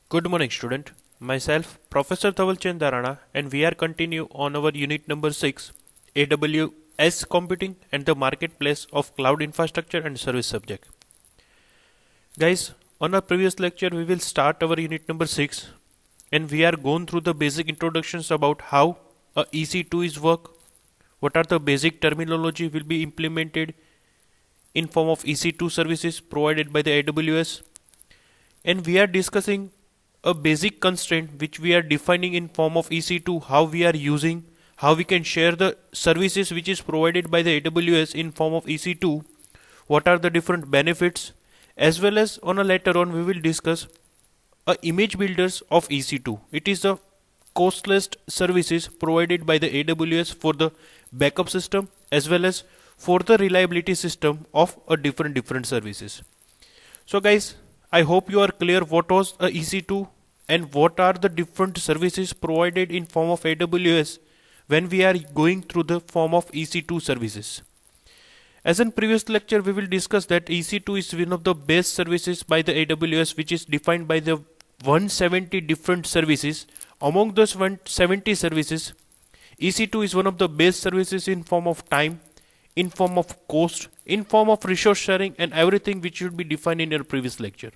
Good morning, student. Myself, Professor Dhaval Chandarana, and we are continue on our unit number 6, AWS Computing and the Marketplace of Cloud Infrastructure and Service subject. Guys, on our previous lecture, we will start our unit number 6, and we are going through the basic introductions about how a EC2 is work, what are the basic terminology will be implemented in form of EC2 services provided by the AWS, and we are discussing a basic constraint which we are defining in form of EC2, how we are using, how we can share the services which is provided by the AWS in form of EC2, what are the different benefits, as well as on a later on we will discuss image builders of EC2. It is the costless services provided by the AWS for the backup system as well as for the reliability system of a different services. So guys, I hope you are clear what was a EC2 and what are the different services provided in form of AWS when we are going through the form of EC2 services. As in previous lecture, we will discuss that EC2 is one of the best services by the AWS, which is defined by the 170 different services. Among those 170 services, EC2 is one of the best services in form of time, in form of cost, in form of resource sharing, and everything which should be defined in your previous lecture.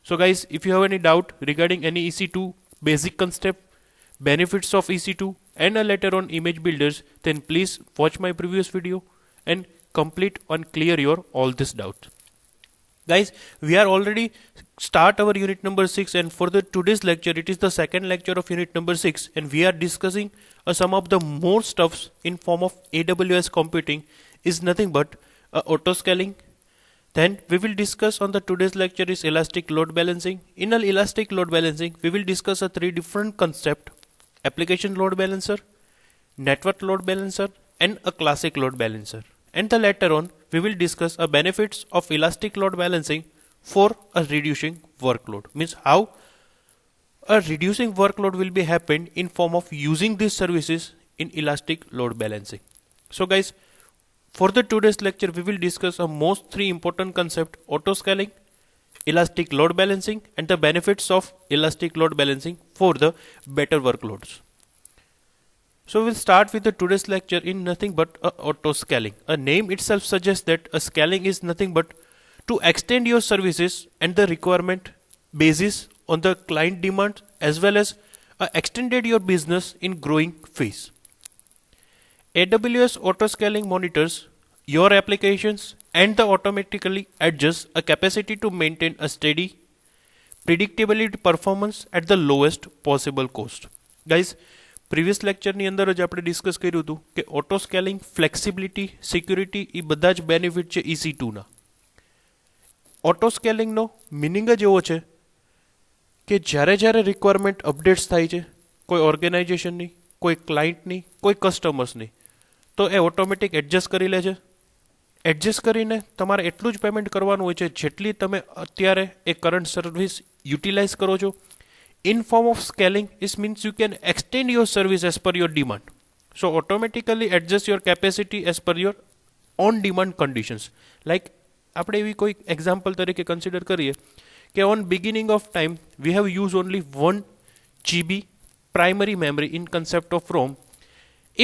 So guys, if you have any doubt regarding any EC2 basic concept, benefits of EC2 and later on image builders, then please watch my previous video and complete and clear your all this doubt. Guys, we are already start our unit number 6, and for the today's lecture it is the second lecture of unit number 6, and we are discussing some of the more stuffs in form of AWS computing is nothing but auto scaling. Then we will discuss on the today's lecture is elastic load balancing. In an elastic load balancing, we will discuss a three different concept: application load balancer, network load balancer, and a classic load balancer. And the later on, we will discuss a benefits of elastic load balancing for a reducing workload. Means how a reducing workload will be happened in form of using these services in elastic load balancing. So guys, for the today's lecture, we will discuss a most three important concept: auto scaling, elastic load balancing, and the benefits of elastic load balancing for the better workloads. So we'll start with the today's lecture in nothing but auto scaling. A name itself suggests that a scaling is nothing but to extend your services and the requirement basis on the client demand, as well as extended your business in growing phase. AWS Auto Scaling monitors your applications and the automatically adjusts a capacity to maintain a steady, predictability performance at the lowest possible cost. Guys, previous lecture ની અંદર જ આપણે discuss કર્યું હતું કે auto scaling, flexibility, security A બધા જ benefit છે EC2 ના. ઓટો સ્કેલિંગનો મિનિંગ જ એવો છે કે જ્યારે રિક્વાયરમેન્ટ અપડેટ્સ થાય છે કોઈ ઓર્ગેનાઇઝેશનની, કોઈ ક્લાયન્ટની, કોઈ કસ્ટમર્સની, તો એ ઓટોમેટિક એડજસ્ટ કરી લે છે. એડજસ્ટ કરીને તમારે એટલું જ પેમેન્ટ કરવાનું હોય છે જેટલી તમે અત્યારે એ કરંટ સર્વિસ યુટિલાઇઝ કરો છો. In form of scaling, it means you can extend your service as per your demand. So automatically adjust your capacity as per your on demand conditions. Like આપણે એવી કોઈ એક્ઝામ્પલ તરીકે consider કરીએ કે on beginning of time we have used only 1 GB primary memory in concept of ROM.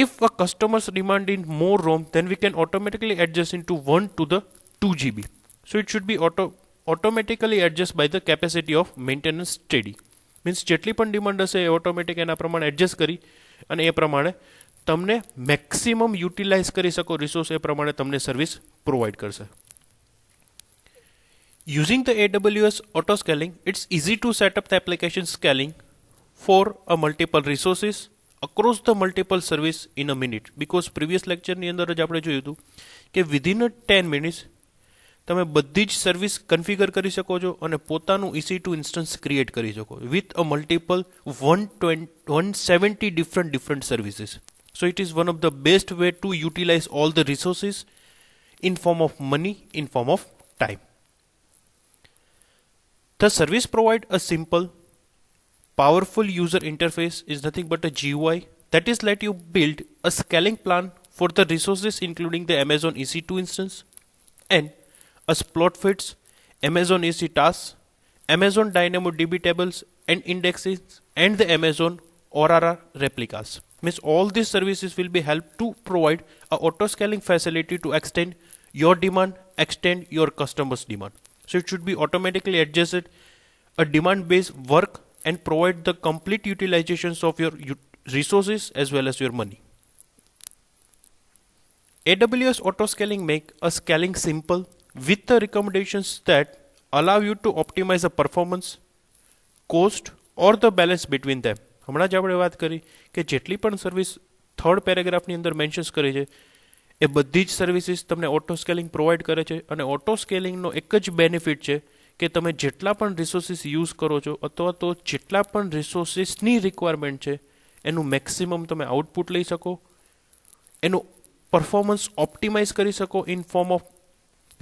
If a customer's demand in more ROM, then we can automatically adjust into 1 to the 2 GB. So it should be automatically adjust by the capacity of maintenance steady. Means જેટલી પણ demand હશે એ automatic એના પ્રમાણે adjust કરી અને એ પ્રમાણે તમને maximum utilise કરી શકો રિસોર્સ, એ પ્રમાણે તમને સર્વિસ પ્રોવાઈડ કરશે. Using the AWS Auto Scaling, it's easy to set up the application scaling for a multiple resources across the multiple service in a minute. Because previous lecture ની અંદર જ આપણે જોયું હતું કે within 10 minutes તમે બધી જ સર્વિસ કન્ફિગર કરી શકો છો અને પોતાનું EC2 ઇન્સ્ટન્સ ક્રિએટ કરી શકો with a multiple 170 different services. So it is one of the best way to utilize all the resources in form of money, in form of time. The service provide a simple, powerful user interface is nothing but a GUI that is let you build a scaling plan for the resources including the Amazon EC2 instance and a plot fits Amazon EC tasks Amazon DynamoDB tables and indexes, and the Amazon Aurora replicas. Means all these services will be helped to provide a auto scaling facility to extend your demand, extend your customers' demand. So it should be automatically adjusted a demand based work and provide the complete utilizations of your resources as well as your money. AWS Auto Scaling make a scaling simple with the recommendations that allow you to optimize the performance, cost or the balance between them. હમણાં જ આપણે વાત કરી કે જેટલી પણ service third પેરેગ્રાફની અંદર mentions કરી છે એ બધી જ સર્વિસીસ તમને ઓટો સ્કેલિંગ પ્રોવાઈડ કરે છે અને ઓટો સ્કેલિંગનો એક જ બેનિફિટ છે કે તમે જેટલા પણ રિસોર્સિસ યુઝ કરો છો અથવા તો જેટલા પણ રિસોર્સિસની રિક્વાયરમેન્ટ છે એનું મેક્સિમમ તમે આઉટપુટ લઈ શકો, એનું પરફોર્મન્સ ઓપ્ટિમાઇઝ કરી શકો in form of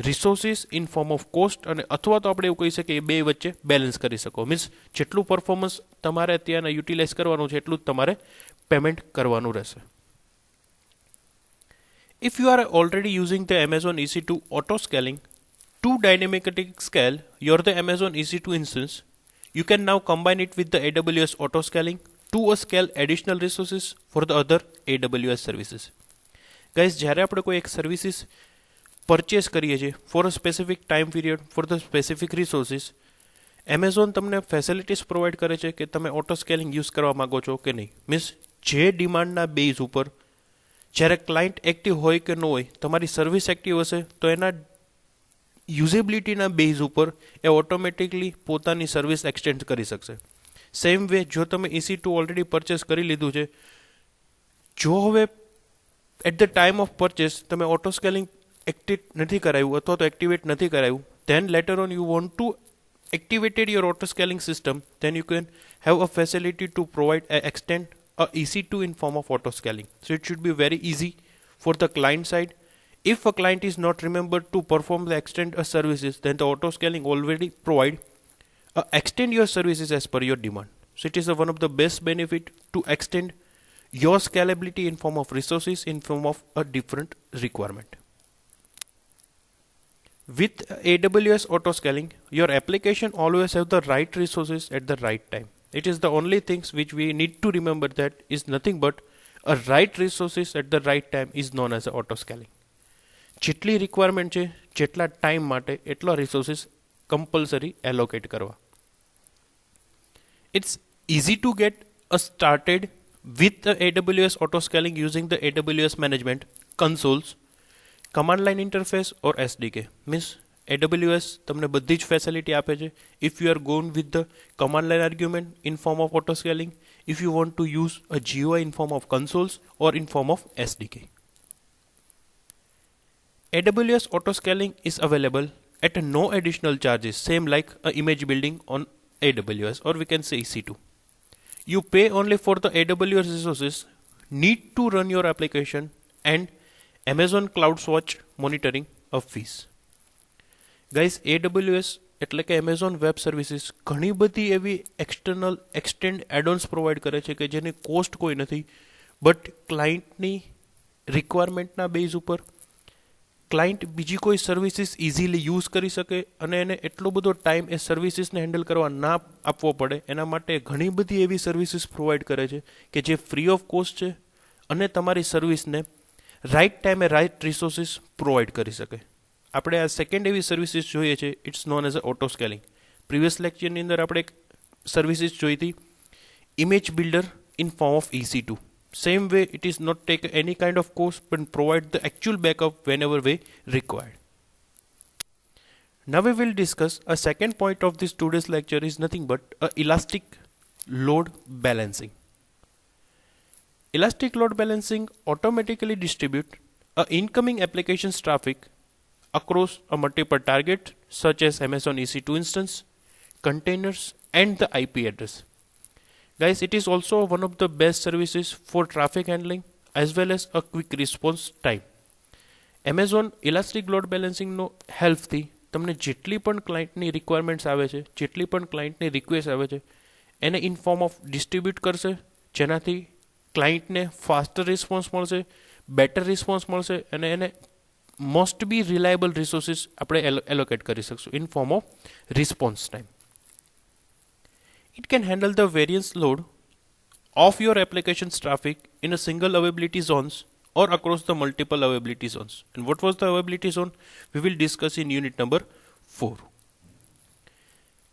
resources, in form of cost, અને અથવા તો આપણે એવું કહી શકીએ એ બે વચ્ચે બેલેન્સ કરી શકો. મીન્સ જેટલું પરફોર્મન્સ તમારે ત્યાંના યુટિલાઇઝ કરવાનું છે એટલું જ તમારે પેમેન્ટ કરવાનું રહેશે. If you are already using the Amazon EC2 auto scaling to dynamically scale the Amazon EC2 instance, you can now combine it with the AWS auto scaling to scale additional resources for the other AWS services. Guys, જ્યારે આપણે કોઈ એક services purchase કરીએ છીએ for a specific time period for the specific resources, Amazon તમને facilities provide કરે છે કે તમે ઓટો સ્કેલિંગ યુઝ કરવા માગો છો કે નહીં. મીન્સ જે ડિમાન્ડના બેઝ ઉપર જ્યારે ક્લાયન્ટ એક્ટિવ હોય કે ન હોય, તમારી સર્વિસ એક્ટિવ હશે તો એના યુઝેબિલિટીના બેઝ ઉપર એ ઓટોમેટિકલી પોતાની સર્વિસ એક્સટેન્ડ કરી શકશે. સેમ વે જો તમે EC2 ઓલરેડી પરચેસ કરી લીધું છે, જો હવે at the time of purchase તમે ઓટો સ્કેલિંગ એક્ટિવ નથી કરાયું અથવા તો એક્ટિવેટ નથી કરાયું, then later on you want to activated your auto scaling system, then you can have a facility to provide extend a EC2 in form of auto scaling. So it should be very easy for the client side. If a client is not remembered to perform the extend services, then the auto scaling already provide extend your services as per your demand. So it is one of the best benefit to extend your scalability in form of resources in form of a different requirement. With AWS Auto Scaling, your application always have the right resources at the right time. It is the only things which we need to remember, that is nothing but a right resources at the right time is known as auto scaling. જેટલી requirement છે જેટલા time માટે એટલા resources compulsory allocate કરવા. It's easy to get started with the AWS Auto Scaling using the AWS Management Consoles, command line interface or SDK. Means AWS તમને બધી જ facility આપે છે. If you are going with the command line argument in form of auto scaling, if you want to use a GUI in form of consoles or in form of SDK. AWS Auto Scaling is available at no additional charges, same like a image building on AWS, or we can say EC2. You pay only for the AWS resources, need to run your application, and Amazon CloudWatch monitoring of fees. Guys, AWS એટલે કે Amazon Web Services ઘણી બધી એવી external extend એડોન્સ provide કરે છે કે જેની cost કોઈ નથી, બટ ક્લાયન્ટની રિક્વાયરમેન્ટના બેઝ ઉપર ક્લાયન્ટ બીજી કોઈ સર્વિસીસ ઇઝીલી યુઝ કરી શકે અને એને એટલો બધો ટાઈમ એ સર્વિસીસને હેન્ડલ કરવા ના આપવો પડે એના માટે ઘણી બધી એવી સર્વિસીસ પ્રોવાઈડ કરે છે કે જે ફ્રી ઓફ કોસ્ટ છે અને તમારી સર્વિસને રાઇટ ટાઈમે રાઇટ રિસોર્સિસ પ્રોવાઈડ કરી શકે. આપણે આ સેકન્ડ એવી સર્વિસીસ જોઈએ છે, it's known as a auto scaling. Previous લેક્ચરની અંદર આપણે એક સર્વિસીસ જોઈ હતી, image builder in form of EC2. Same way, it is not take any kind of cost but provide the actual backup whenever we required. Now we will discuss a second point of this today's lecture is nothing but elastic load balancing. Elastic load balancing automatically distribute incoming applications traffic across a multiple target such as Amazon EC2 instance, containers and the IP address. Guys, it is also one of the best services for traffic handling as well as a quick response time. Amazon Elastic Load Balancing નો હેલ્પથી તમને જેટલી પણ ક્લાયન્ટની requirements આવે છે, જેટલી પણ ક્લાયન્ટની request આવે છે એને ઇન ફોર્મ ઓફ ડિસ્ટ્રીબ્યુટ કરશે, જેનાથી ક્લાયન્ટને ફાસ્ટર રિસ્પોન્સ મળશે, બેટર રિસ્પોન્સ મળશે અને એને મોસ્ટ બી રિલાયબલ રિસોર્સિસ આપણે એલોકેટ કરી શકશું in form of response time. It can handle the variance load of your application's traffic in a single availability zones or across the multiple availability zones. And what was the availability zone? We will discuss in unit number 4.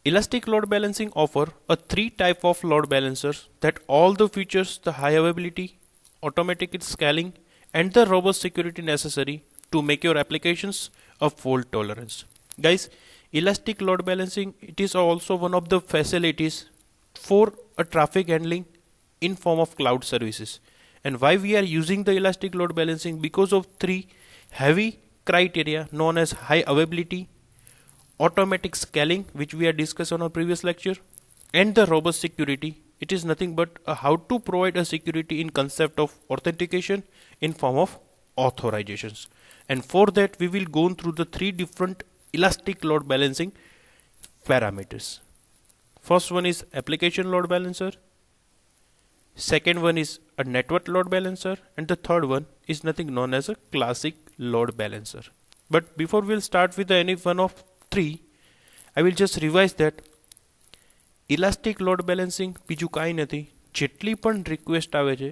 Elastic load balancing offer a 3 type of load balancers that all the features the high availability, automatic scaling and the robust security necessary to make your applications a fault tolerance. Guys, elastic load balancing, it is also one of the facilities for a traffic handling in form of cloud services. And why we are using the elastic load balancing? Because of 3 heavy criteria known as high availability, automatic scaling, which we had discussed on our previous lecture, and the robust security. It is nothing but how to provide a security in concept of authentication in form of authorizations. And for that we will go through the 3 different elastic load balancing parameters. First one is application load balancer, second one is a network load balancer, and the third one is nothing known as a classic load balancer. But before we'll start with any one of 3, I will just revise that elastic load balancing બીજું કાંઈ નથી. જેટલી પણ request આવે છે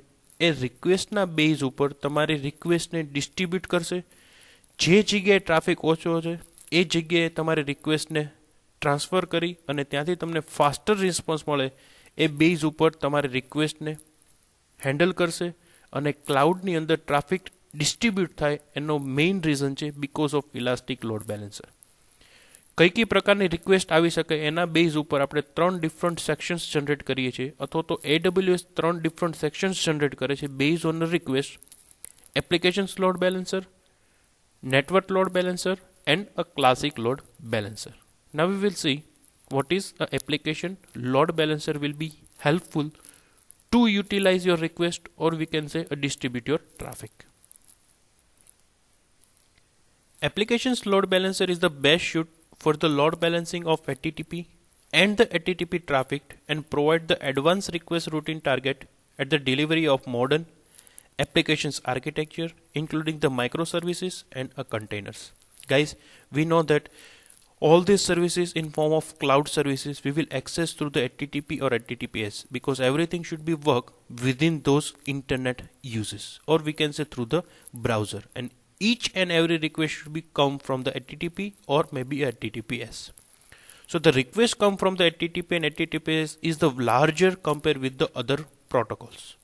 એ રિક્વેસ્ટના base ઉપર તમારી રિક્વેસ્ટને distribute કરશે. જે જગ્યાએ ટ્રાફિક ઓછો છે એ જગ્યાએ તમારી રિક્વેસ્ટને ટ્રાન્સફર કરી અને ત્યાંથી તમને ફાસ્ટર રિસ્પોન્સ મળે એ બેઝ ઉપર તમારી રિક્વેસ્ટને હેન્ડલ કરશે. અને ક્લાઉડની અંદર ટ્રાફિક ડિસ્ટ્રીબ્યુટ થાય એનો મેઇન રીઝન છે because of elastic load balancer. કઈ કઈ પ્રકારની રિક્વેસ્ટ આવી શકે એના બેઝ ઉપર આપણે 3 ડિફરન્ટ સેક્શન્સ જનરેટ કરીએ છીએ, અથવા તો AWS 3 ડિફરન્ટ સેક્શન્સ જનરેટ કરે છે base on request: applications load balancer, network load balancer and a classic load balancer. Now we will see what is a application load balancer will be helpful to utilize your request, or we can say distribute your traffic. Applications load balancer is the best suit for the load balancing of HTTP and the HTTP traffic and provide the advanced request routine target at the delivery of modern applications architecture, including the microservices and containers. Guys, we know that all these services in form of cloud services we will access through the HTTP or HTTPS, because everything should be work within those internet uses, or we can say through the browser, and each and every request should be come from the HTTP or maybe HTTPS. So the request come from the HTTP and HTTPS is the larger compared with the other protocols.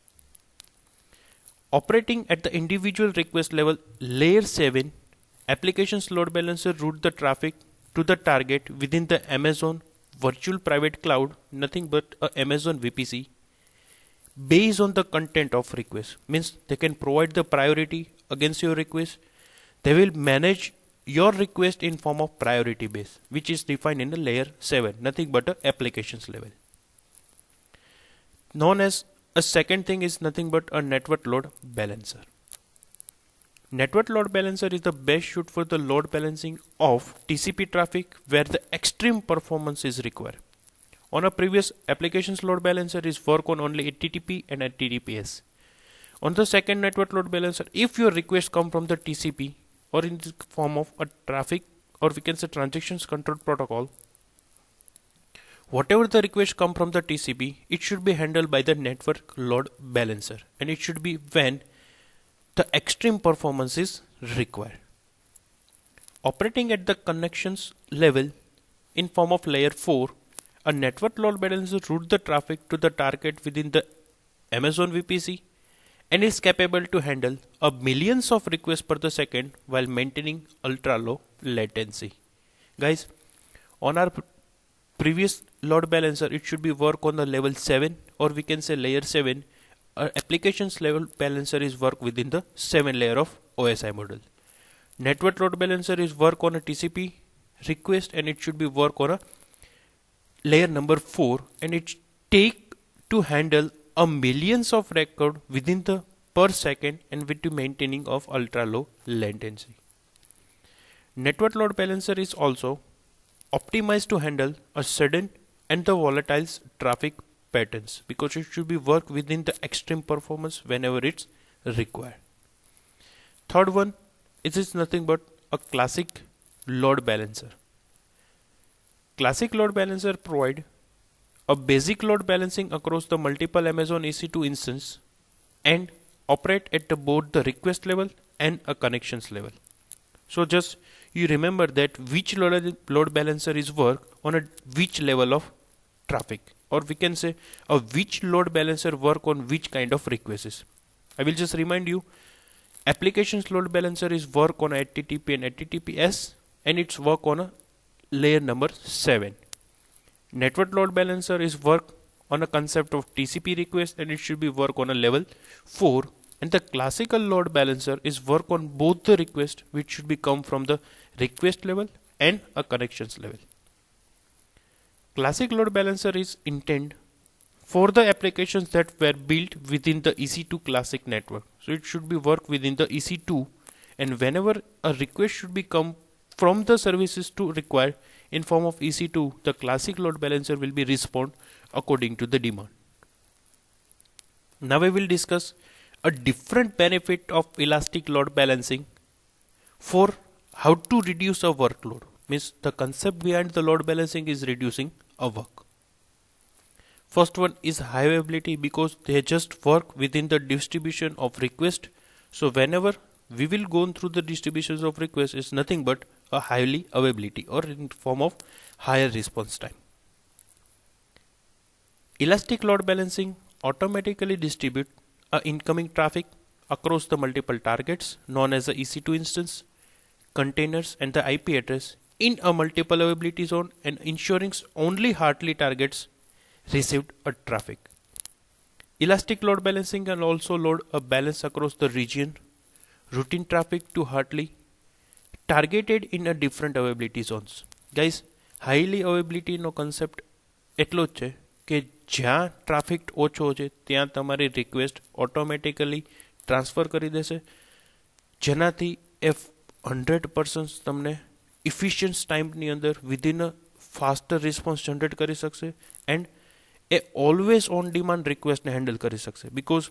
Operating at the individual request level, layer 7 applications load balancer route the traffic to the target within the Amazon virtual private cloud, nothing but a Amazon VPC, based on the content of request. Means they can provide the priority against your request. They will manage your request in form of priority base, which is defined in the layer 7, nothing but a applications level. Known as a second thing is nothing but a network load balancer. Network load balancer is the best suit for the load balancing of TCP traffic where the extreme performance is required. On a previous applications load balancer is work on only HTTP and HTTPS. On the second network load balancer, if your request come from the TCP or in the form of a traffic, or we can say transactions control protocol, whatever the request come from the TCP, it should be handled by the network load balancer, and it should be when the extreme performance is required. Operating at the connections level in form of layer 4, a network load balancer route the traffic to the target within the Amazon VPC and is capable to handle a millions of requests per the second while maintaining ultra low latency. Guys, on our previous load balancer, it should be work on the level 7, or we can say layer 7. Applications level balancer is work within the 7 layer of OSI model. Network load balancer is work on a TCP request, and it should be work on a layer number 4, and it take to handle a millions of record within the per second and with the maintaining of ultra low latency. Network load balancer is also optimized to handle a sudden and the volatile traffic patterns, because it should be work within the extreme performance whenever it's required. Third one is nothing but a classic load balancer. Classic load balancer provide a basic load balancing across the multiple Amazon EC2 instance and operate at both the request level and a connections level. So just you remember that which load balancer is work on a which level of traffic, or we can say a which load balancer work on which kind of requests. I will just remind you, applications load balancer is work on HTTP and HTTPS, and it's work on a layer number 7. Network load balancer is work on a concept of TCP request, and it should be work on a level 4. And the classical load balancer is work on both the request, which should be come from the request level and a connections level. Classic load balancer is intended for the applications that were built within the EC2 classic network. So it should be work within the EC2, and whenever a request should be come from the services to require in form of EC2, the classic load balancer will be respond according to the demand. Now we will discuss a different benefit of elastic load balancing for how to reduce a workload. Means the concept behind the load balancing is reducing a work. First one is high availability, because they just work within the distribution of request. So whenever we will go through the distributions of request, is nothing but a highly availability or in form of higher response time. Elastic load balancing automatically distribute incoming traffic across the multiple targets known as the EC2 instance, containers and the IP address in a multiple availability zone, and ensuring only hardly targets received a traffic. Elastic load balancing can also load a balance across the region, routine traffic to hardly targeted in a different availability zones. Guys, highly availability no concept એટલો જ છે કે જ્યાં traffic ઓછો છે ત્યાં તમારી request automatically transfer કરી દેશે, જેનાથી એ 100% તમને ઇફિશિયન્ટ ટાઈમની અંદર within a faster response generate કરી શકશે, and a always on demand રિક્વેસ્ટને હેન્ડલ કરી શકશે. બિકોઝ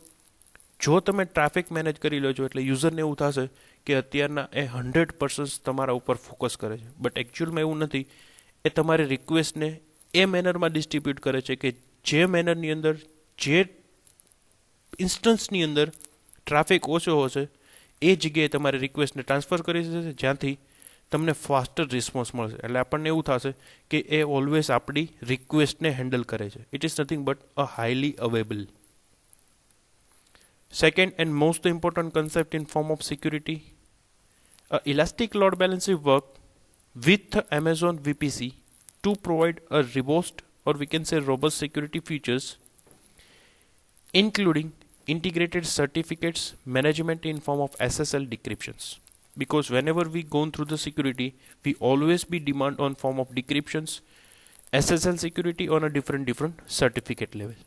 જો તમે ટ્રાફિક મેનેજ કરી લો છો એટલે યુઝરને એવું થશે કે અત્યારના એ 100% તમારા ઉપર ફોકસ કરે છે, બટ એકચ્યુઅલમાં એવું નથી. એ તમારી રિક્વેસ્ટને એ મેનરમાં ડિસ્ટ્રીબ્યુટ કરે છે કે જે મેનરની અંદર જે ઇન્સ્ટન્સની અંદર ટ્રાફિક ઓછો હશે એ જગ્યાએ તમારી રિક્વેસ્ટને ટ્રાન્સફર કરી દેશે, જ્યાંથી તમને ફાસ્ટર રિસ્પોન્સ મળશે. એટલે આપણને એવું થશે કે એ ઓલવેઝ આપણી રિક્વેસ્ટને હેન્ડલ કરે છે. It is nothing but a highly available. Second and most important concept in form of security, elastic load balancing work with Amazon VPC to provide a robust, or we can say robust security features, including integrated certificates management in form of SSL decryptions. Because whenever we go through the security, we always be demand on form of decryptions, SSL security on a different certificate level.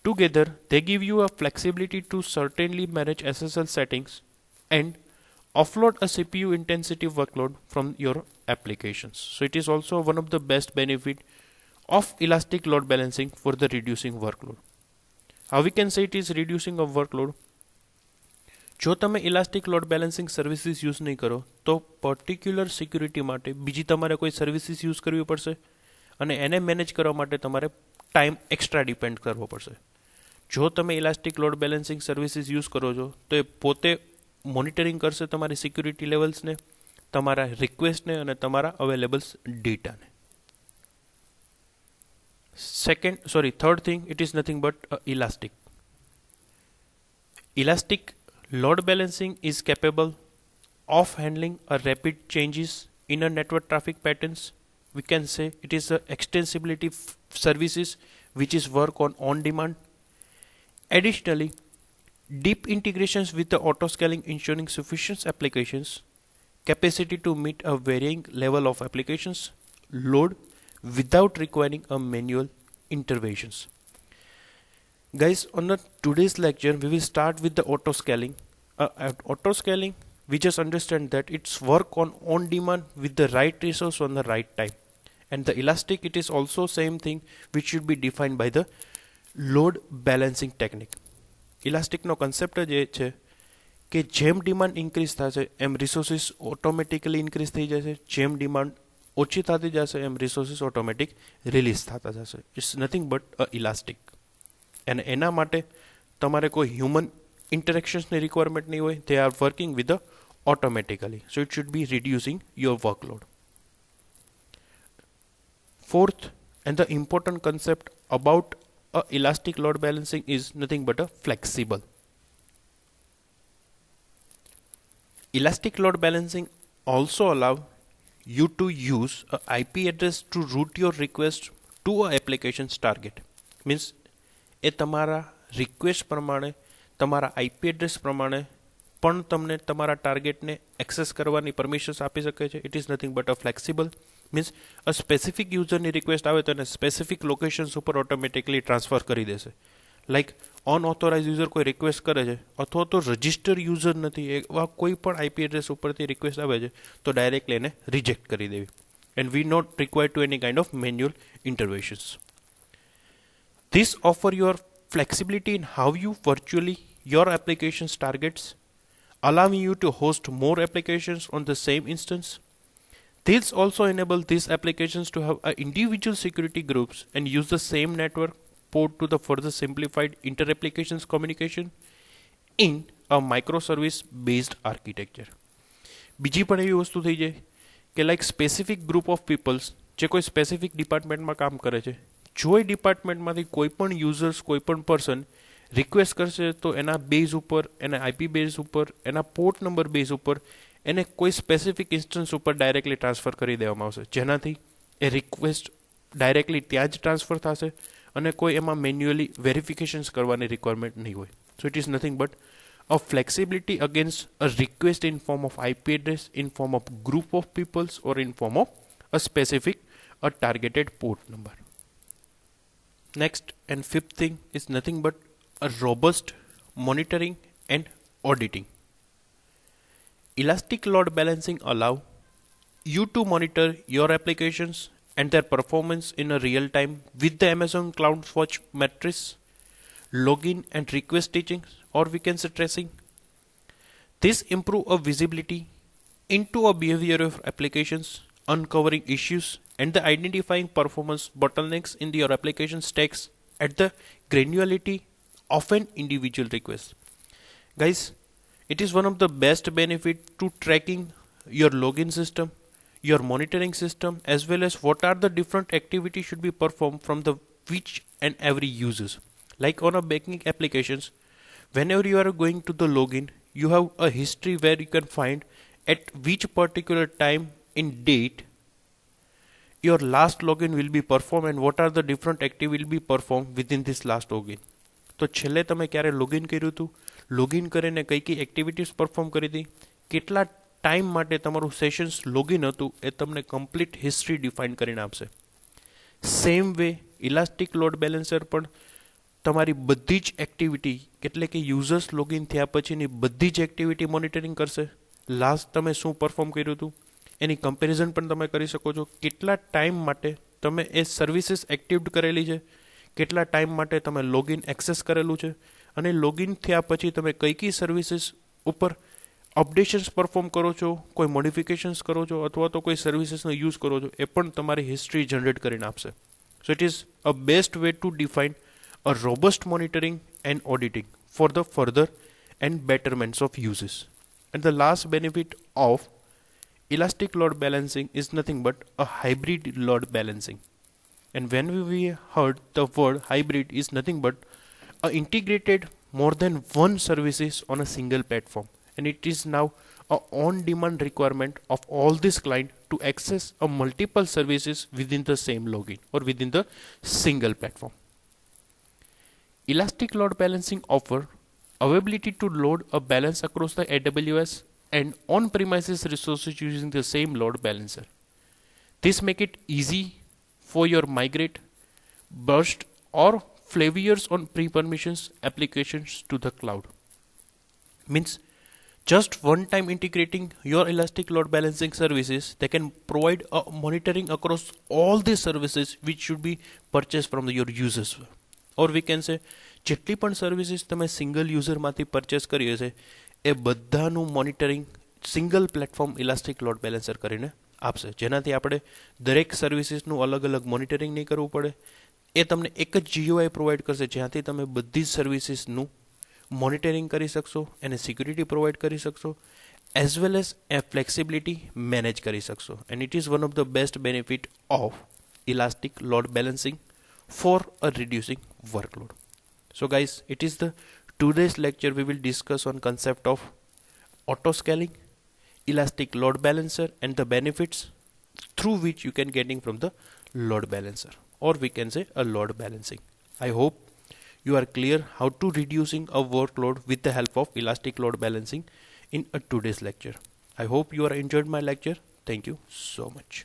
Together, they give you a flexibility to certainly manage SSL settings and offload a CPU intensive workload from your applications. So it is also one of the best benefit of elastic load balancing for the reducing workload. How we can say it is reducing of workload? જો તમે elastic load balancing services use નહીં કરો તો particular security માટે બીજી તમારે કોઈ services use કરવી પડશે, અને એને મેનેજ કરવા માટે તમારે ટાઈમ એક્સ્ટ્રા ડિપેન્ડ કરવો પડશે. જો તમે elastic load balancing services use કરો છો તો એ પોતે મોનિટરિંગ કરશે તમારી સિક્યુરિટી લેવલ્સને, તમારા રિક્વેસ્ટને અને તમારા અવેલેબલ્સ ડેટાને. Third thing, it is nothing but elastic. Elastic load balancing is capable of handling a rapid changes in a network traffic patterns. We can say it is a extensibility services which is work on demand. Additionally, deep integrations with the auto scaling ensuring sufficient applications capacity to meet a varying level of applications load without requiring a manual interventions. Guys, on today's lecture we will start with the auto scaling. Auto scaling, we just understand that it's work on demand with the right resource on the right time. And the elastic, it is also same thing which should be defined by the load balancing technique. Elastic no concept જ એ છે કે જેમ demand increase થશે એમ resources automatically increase થઈ જશે, જેમ demand ઓછી થતી જશે એમ રિસોર્સિસ ઓટોમેટિક રિલીઝ થતા જશે. It's nothing but a elastic. અને એના માટે તમારે કોઈ હ્યુમન ઇન્ટરેક્શન્સની રિક્વાયરમેન્ટ નહીં હોય. They are working with automatically, so it should be reducing your workload. Fourth and the important concept about a elastic load balancing is nothing but a flexible. Elastic load balancing also allow you to use a IP address to route your request to a application's target. Means એ તમારા request પ્રમાણે તમારા IP address પ્રમાણે પણ તમને તમારા ટાર્ગેટને access કરવાની permissions આપી શકે છે. It is nothing but a flexible. Means a specific યુઝરની રિક્વેસ્ટ આવે તો એને સ્પેસિફિક લોકેશન્સ ઉપર ઓટોમેટિકલી ટ્રાન્સફર કરી દેશે. લાઈક અનઓથોરાઇઝ યુઝર કોઈ રિક્વેસ્ટ કરે છે અથવા તો રજિસ્ટર યુઝર નથી એવા કોઈ પણ IP એડ્રેસ ઉપરથી રિક્વેસ્ટ આવે છે તો ડાયરેક્ટલી એને રિજેક્ટ કરી દેવી. And we not required to any kind of manual interventions. This offer your flexibility in how you virtually your application's targets, allowing you to host more applications on the same instance. This also enable these applications to have individual security groups and use the same network port to the further simplified inter-applications communication in a microservice based architecture. બીજી પણ એવી વસ્તુ થઈ જાય કે like specific group of peoples જે કોઈ specific ડિપાર્ટમેન્ટમાં કામ કરે છે, જો એ ડિપાર્ટમેન્ટમાંથી કોઈ પણ યુઝર્સ કોઈ પણ પર્સન રિક્વેસ્ટ કરશે તો એના બેઝ ઉપર, એના IP બેઝ ઉપર, એના પોર્ટ નંબર બેઝ ઉપર એને કોઈ સ્પેસિફિક ઇન્સ્ટન્સ ઉપર ડાયરેક્ટલી ટ્રાન્સફર કરી દેવામાં આવશે, જેનાથી એ રિક્વેસ્ટ ડાયરેક્ટલી ત્યાં જ ટ્રાન્સફર થશે અને કોઈ એમાં મેન્યુઅલી વેરિફિકેશન્સ કરવાની રિક્વાયરમેન્ટ નહીં હોય. So it is nothing but a flexibility against a request in form of IP address, in form of group of peoples, or in form of a specific, a targeted port number. Next and fifth thing is nothing but a robust monitoring and auditing. Elastic load balancing allow you to monitor your applications and their performance in a real time with the Amazon CloudWatch metrics, login and request staging, or we can say tracing. This improve a visibility into a behavior of applications, uncovering issues and the identifying performance bottlenecks in your application stacks at the granularity of an individual request. Guys, it is one of the best benefit to tracking your login system, your monitoring system, as well as what are the different activities should be performed from the which and every users. Like on a banking applications, whenever you are going to the login, you have a history where you can find at which particular time in date your last login will be performed and what are the different activity will be performed within this last login. તો છેલ્લે તમે ક્યારે login કર્યું હતું, login કરીને કઈ કઈ activities perform કરી હતી, કેટલા ટાઈમ માટે તમારું સેશન્સ લોગિન હતું એ તમને કમ્પ્લીટ હિસ્ટ્રી ડિફાઇન કરીને આપશે. Same way elastic load balancer પણ તમારી બધી જ એક્ટિવિટી એટલે કે યુઝર્સ લોગિન થયા પછીની બધી જ એક્ટિવિટી મોનિટરિંગ કરશે. લાસ્ટ તમે શું પરફોર્મ કર્યું હતું એની કમ્પેરિઝન પણ તમે કરી શકો છો. કેટલા ટાઈમ માટે તમે એ સર્વિસીસ એક્ટિવ કરેલી છે, કેટલા ટાઈમ માટે તમે લોગિન એક્સેસ કરેલું છે અને લોગિન થયા પછી તમે કઈ કઈ સર્વિસીસ ઉપર અપડેશન્સ પરફોર્મ કરો છો, કોઈ મોડિફિકેશન્સ કરો છો અથવા તો કોઈ સર્વિસીસનો યુઝ કરો છો એ પણ તમારી હિસ્ટ્રી જનરેટ કરીને આપશે. So it is a best way to define a robust monitoring and auditing for the further and betterments of uses. And the last benefit of elastic load balancing is nothing but a hybrid load balancing. And when we heard the word hybrid is nothing but a integrated more than one services on a single platform, and it is now a on-demand requirement of all this client to access a multiple services within the same login or within the single platform. Elastic load balancing offer availability to load a balance across the AWS and on-premises resources using the same load balancer. This make it easy for your migrate, burst or failures on pre-permissions applications to the cloud. Means just one time integrating your elastic load balancing services, they can provide a monitoring across all these services which should be purchased from your users. Or we can say જેટલી પણ services તમે single યુઝરમાંથી purchase કરી હશે એ બધાનું monitoring single platform elastic load balancer કરીને આપશે, જેનાથી આપણે દરેક સર્વિસીસનું અલગ અલગ મોનિટરિંગ નહીં કરવું પડે. એ તમને એક જ GUI પ્રોવાઈડ કરશે જ્યાંથી તમે બધી જ સર્વિસીસનું મોનિટરિંગ કરી શકશો, એને સિક્યુરિટી પ્રોવાઈડ કરી શકશો, as well as flexibility manage કરી શકશો. And it is one of the best benefit of elastic load balancing for a reducing workload. So guys, it is the today's lecture we will discuss on concept of auto scaling, elastic load balancer and the benefits through which you can getting from the load balancer, or we can say a load balancing. I hope you are clear how to reducing a workload with the help of elastic load balancing in a today's lecture. I hope you are enjoyed my lecture. Thank you so much.